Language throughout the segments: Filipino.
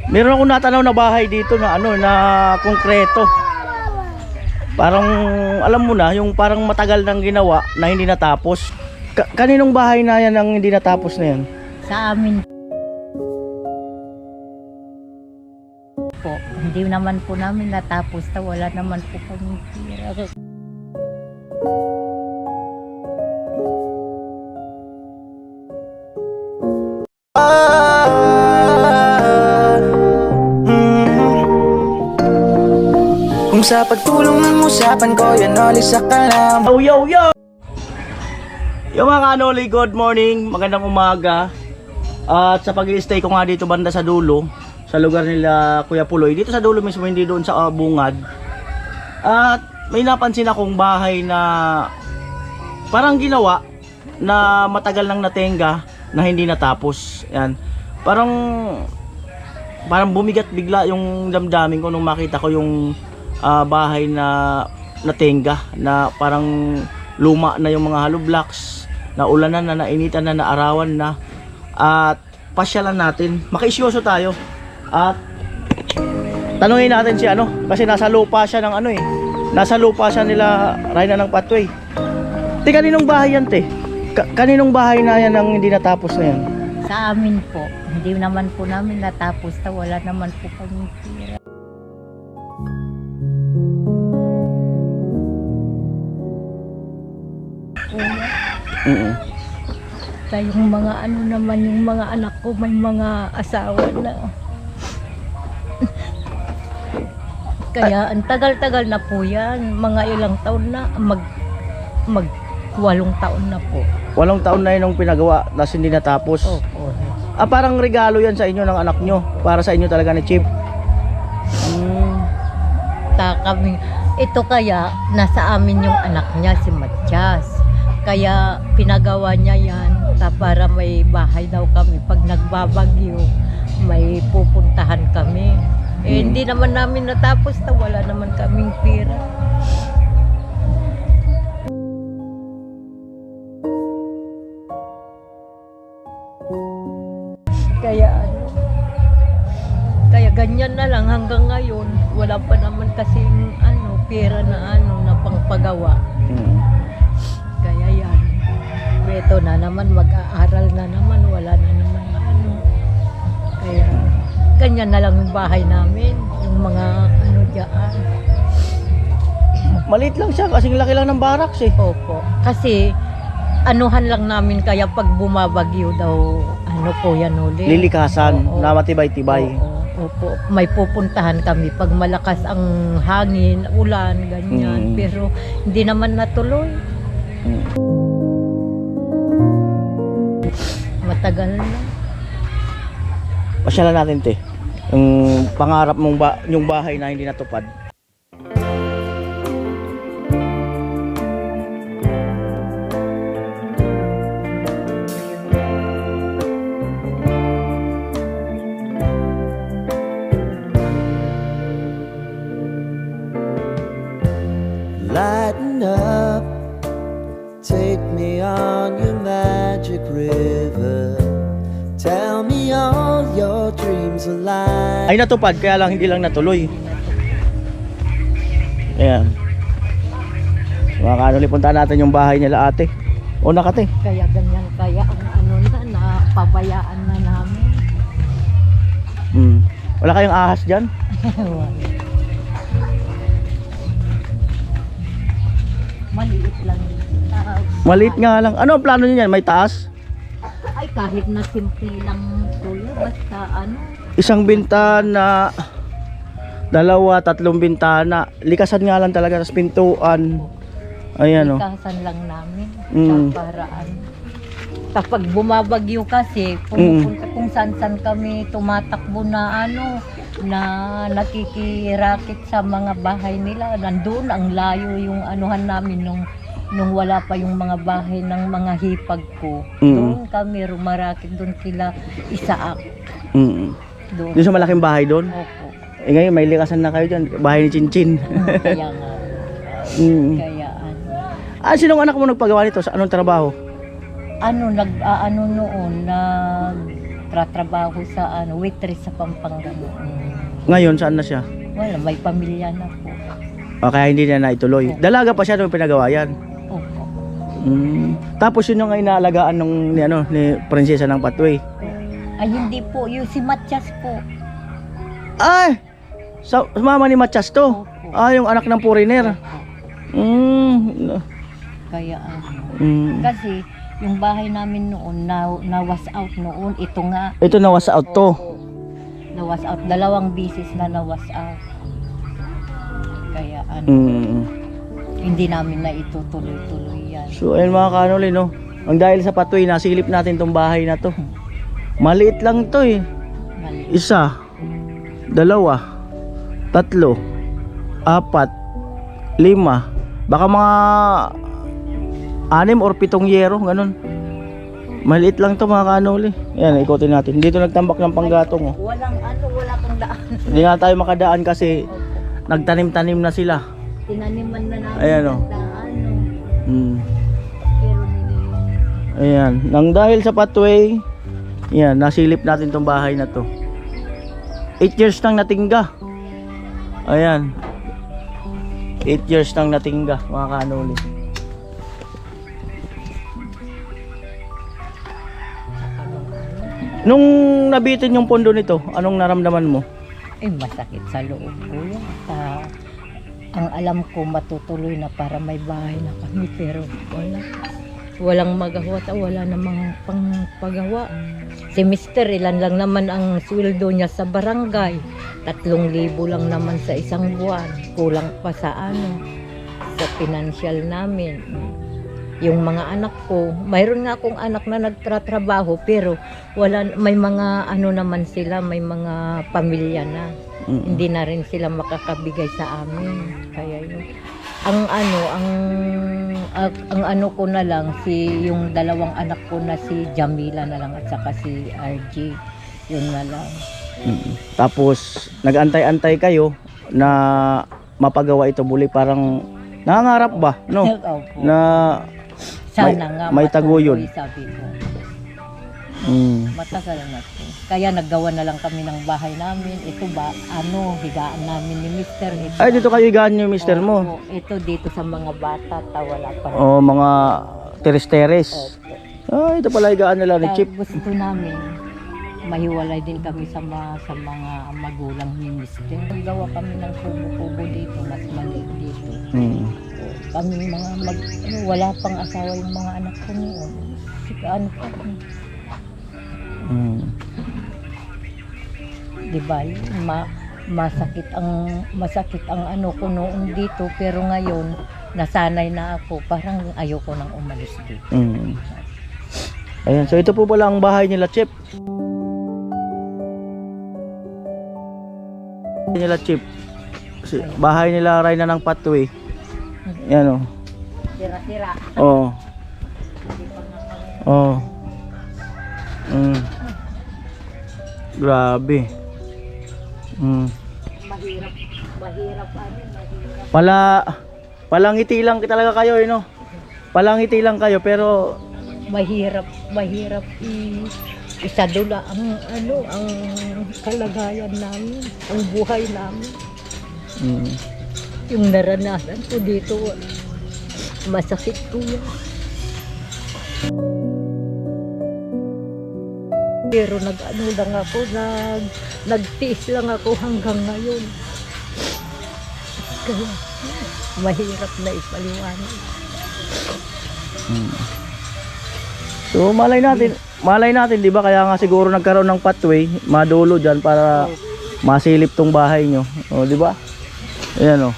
Meron akong natanaw na bahay dito na ano, na konkreto. Parang alam mo na, yung parang matagal nang ginawa na hindi natapos. Kaninong bahay na yan ang hindi natapos na yan? Sa amin po, hindi naman po namin natapos na wala naman po kami pira. Kung sa pagtulong ng usapan ko, yan olis sa kalam. Yo! Yung mga kanoli, good morning, magandang umaga. At sa pag-i-stay ko nga dito banda sa dulo, sa lugar nila Kuya Puloy, dito sa dulo mismo, hindi doon sa bungad. At may napansin akong bahay na parang ginawa na matagal nang natenga na hindi natapos. Yan. Parang bumigat bigla yung damdamin ko nung makita ko yung bahay na natenga, na parang luma na yung mga hollow blocks, na ulanan na, nainitan na, naarawan na. At pasyalan natin, makiisyoso tayo at tanungin natin si ano, kasi nasa lupa siya ng ano nasa lupa siya nila Rhina ng Patway. Te, kaninong bahay yan, te? Kaninong bahay na yan ang hindi natapos na yan? Sa amin po, hindi naman po namin natapos na wala naman po kami pira. Kaya yung mga ano naman, yung mga anak ko may mga asawa na. Kaya ang tagal-tagal na po yan, mga ilang taon na, mag 8 taon na po. 8 taon na yun ang pinagawa, tapos hindi natapos. Opo. Parang regalo yan sa inyo ng anak nyo, para sa inyo talaga ni Chip. Kami, ito kaya nasa amin yung anak niya, si Matias. Kaya pinagawa niya yan para may bahay daw kami. Pag nagbabagyo, may pupuntahan kami. Hindi naman namin natapos na wala naman kaming pira. Kaya ganyan na lang hanggang ngayon. Wala pa naman kasing pera na na pangpagawa. Kaya yan. Ito na naman, mag-aaral na naman, wala na naman Kaya ganyan na lang yung bahay namin, yung mga dyan. Maliit lang siya, kasing laki lang ng barracks Opo. Kasi anuhan lang namin, kaya pag bumabagyo daw, po yan ulit. Lilikasan, na matibay-tibay. Opo. May pupuntahan kami pag malakas ang hangin, ulan, ganyan. Pero hindi naman natuloy. Matagal na. Pasyalan natin, te. Yung pangarap mong yung bahay na hindi natupad. Lighten up, take me on your magic river. Tell me all your dreams alive. Ay natupad, kaya lang hindi lang natuloy. Ayan. Mga kanuli, puntaan natin yung bahay nila ate. Una ka, te. Kaya ganyan, kaya ang napabayaan na namin. Wala kayong ahas dyan? Maliit lang. Maliit nga lang. Ano ang plano niyo yan? May taas? Ay, kahit na simple lang tuloy, basta Isang bintana, 2, 3 bintana. Likasan nga lang talaga, tas pintuan. Ayan likasan lang namin. Paraan. Kapag bumabagyo kasi, pumupunta kung saan-saan kami tumatakbo na na nakikirakit sa mga bahay nila. Nandun ang layo yung anuhan namin nung wala pa yung mga bahay ng mga hipag ko. Doon kami rumarakit, doon kila Isaak. Doon sa malaking bahay doon? Opo. Ngayon may likasan na kayo dyan, bahay ni Chinchin. Kaya nga. Kaya sinong anak mo nagpagawa nito? Sa anong trabaho? noon, nagtratrabaho sa waitress sa Pampanga noon. Ngayon, saan na siya? Wala, may pamilya na po. O kaya hindi na naituloy. Dalaga pa siya nung pinagawa yan. Opo. Tapos yun yung inaalagaan nung ni Prinsesa ng Patway. Ay, hindi po. Yung si Matias po. Ay! Sa mama ni Matias to? Opo. Yung anak ng foreigner. Kaya Mm. kasi yung bahay namin noon na was out noon. Ito nga. Ito na was out to. Na was out. 2 bisis na was out. Kaya hindi namin na itutuloy-tuloy yan. So ayun mga kanoli, no? Ang dahil sa Patway, nasilip natin tong bahay na to. Maliit lang to eh. Mali. 1, 2, 3, 4, 5. Baka mga 6 or 7 yero, ganun. Maliit lang to mga kanoli. Ayan, ikotin natin. Dito nagtambak ng panggatong. Oh. Wala kang daan. Hindi nga tayo makadaan kasi nagtanim-tanim na sila. Tinaniman na namin Ayan, oh. ang daan. Pero Ayan, nang dahil sa Patway, yan, nasilip natin tong bahay na to. 8 years nang natingga. Ayan. 8 years nang natingga, mga kanoli. Nung nabitin yung pondo nito, anong naramdaman mo? masakit sa loob ko yan. Ang alam ko matutuloy na para may bahay na kami pero walang magawa, wala namang pangpagawa. Si Mister, ilan lang naman ang sweldo niya sa barangay, 3,000 lang naman sa isang buwan, kulang pa sa sa financial namin. Yung mga anak ko, mayroon nga akong anak na nagtratrabaho pero may mga naman sila, may mga pamilya na. Hindi na rin sila makakabigay sa amin. Kaya yun. Ang ko na lang yung 2 anak ko na si Jamila na lang at saka si RG. Yun na lang. Tapos nag-antay-antay kayo na mapagawa ito muli, parang nangangarap ba, no? Opo. Na Sana nga may taguyod. matuloy, sabi ko. Matagal na po. Kaya naggawa na lang kami ng bahay namin. Ito ba, higaan namin ni Mister. Ito, Ay, dito kayo higaan yung mister mo? Ito dito sa mga bata, wala pa. O mga teres-teres. Opo. Ay, ito pala higaan nila ni Chip. Gusto namin, mahiwalay din kami sa mga magulang ni Mister. Naggawa kami ng kubo-kubo dito, mas maliit dito. Kami mga wala pang asawa yung mga anak ko noon. Pa. Diba? Masakit ang ko noon dito pero ngayon nasanay na ako, parang ayoko nang umalis dito. Ayan, so ito po pala ang bahay nila Chip. Bahay nila Rayna ng Patway. Yan o. Tira-tira. Oo. Oo. Grabe. Mahirap. Palangiti lang talaga kayo, no? Palangiti lang kayo pero mahirap isadula ang kalagayan namin, ang buhay namin. Yung naranasan ko dito, masakit ko yan. Pero lang ako, nagtiis lang ako hanggang ngayon. Kaya mahirap na ipaliwanag. So malay natin, di ba? Kaya nga siguro nagkaroon ng pathway, madulo diyan para masilip tong bahay nyo. O, di ba? Ayan o.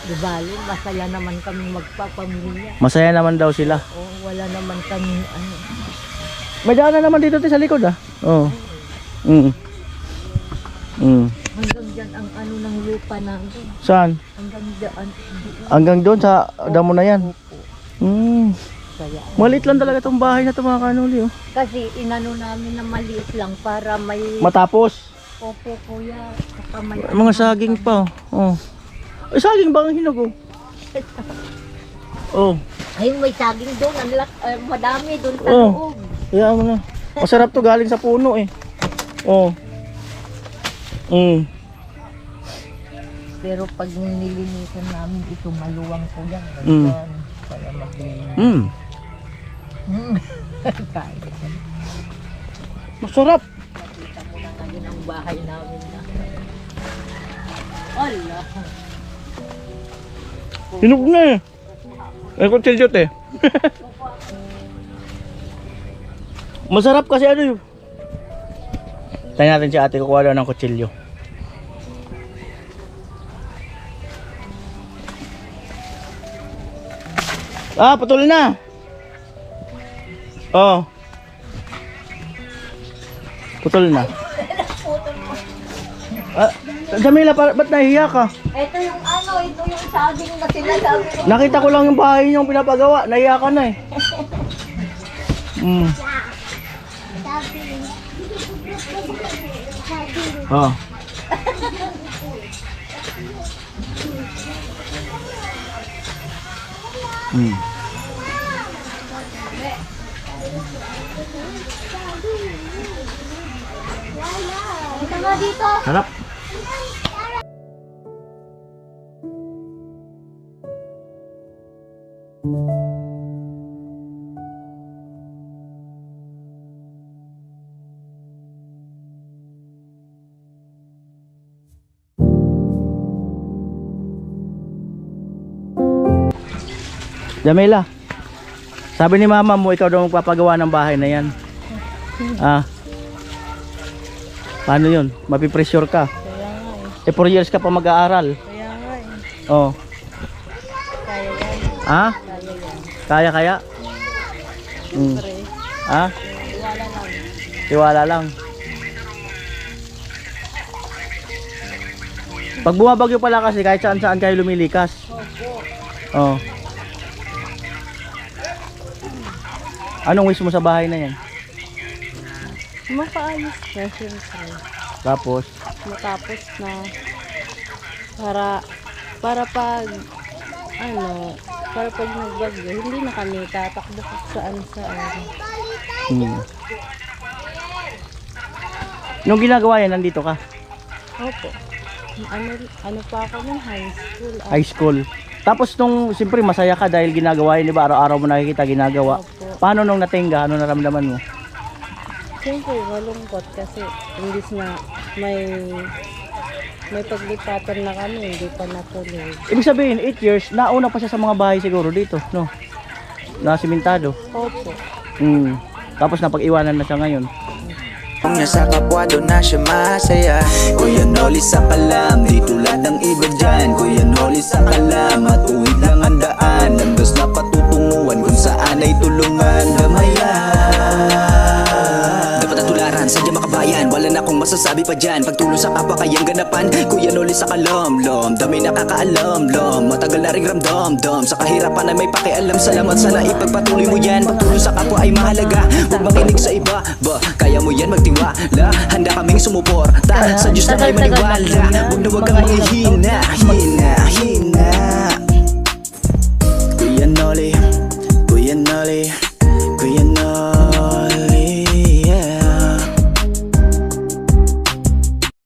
Di bali, masaya naman kami magpapamilya. Masaya naman daw sila. O, wala naman kami May daanan naman dito sa likod ah. Oo. Hanggang dyan ang ng lupa namin. Saan? Hanggang dyan. Hanggang doon sa damo na yan. Kaya, Maliit lang talaga itong bahay na ito mga kanuli oh. kasi inano namin na maliit lang para may... Matapos. Opo kuya. Saka may Mga saging pa oh. Ay, saging ba ang hinog oh? Oh. Ayun, may saging doon. Madami doon sa Oh. loob. Kaya mo na. Masarap to, galing sa puno eh. Oh. Pero pag nilinisan namin ito, maluwang po yan. Mm. Kaya maglinis. Kaya. Masarap. Kita mo na ngayon ang bahay namin na. Ala. Hinog na eh. Ay, kutsilyo te. Masarap kasi ano yun. Tayo natin si ate, kukuha daw ng kutsilyo. Ah, putol na. Oh. Putol na. Ah, Jamila, ba't nahihiya ka? Ito yung ano, ito yung saging na sinasabi ko. Nakita ko lang yung bahay niyong pinapagawa. Nahiya ka na eh. Oh. Ito nga dito. Sarap. Jamila, sabi ni mama mo ikaw daw magpapagawa ng bahay na yan. Ah. Paano yun? Mapipressure ka. Kaya nga eh. 4 years ka pa mag-aaral. Kaya nga eh. Oh. Kaya yan. Ha? Kaya yan. Kaya? Pre, Ha? wala lang. Tiwala lang. Pag bumabagyo pala kasi kahit saan kayo lumilikas. Oh. Anong wish mo sa bahay na yan? Mapaayos na siyempre. Tapos, Matapos na. Para pag nagbagyo, hindi na kami tatakbo kung saan. Nung ginagawa yan, nandito ka? Opo. Ano pa ako ng high school. High school. Tapos nung, siyempre masaya ka dahil ginagawa yun, di ba? Araw-araw mo nakikita ginagawa. Opo. Paano nung natingga? Ano naramdaman mo? Siyempre, malungkot kasi imbis na may paglipatan na kami, hindi pa natuloy. Ibig sabihin, 8 years, nauna pa siya sa mga bahay siguro dito, no? Na simentado. Opo. Tapos napag-iwanan na siya ngayon. Kung niya sa kapwa doon na siya masaya. Kuya Noli sa kalam, di tulad ng iba dyan. Kuya Noli sa kalam, matuwid lang ang daan. Landas na patutunguhan kung saan ay tulungan. Gamayan dapat ang tularan, sadya makabayan. Wala na akong masasabi pa dyan. Pagtulong sa kapwa kayang ganapan. Kuya Noli sa kalam-lam, dami nakakaalam-lam. Matagal na ring ramdam-dam, sa kahirapan ay may pakialam. Salamat sana ipagpatuloy mo yan. Pagtulong sa kapwa ay mahalaga. Huwag makinig sa iba, kaya mo yan magtiwala. Handa kaming sumuporta, sa Diyos na kayo maniwala. Huwag na huwag kang manghihina.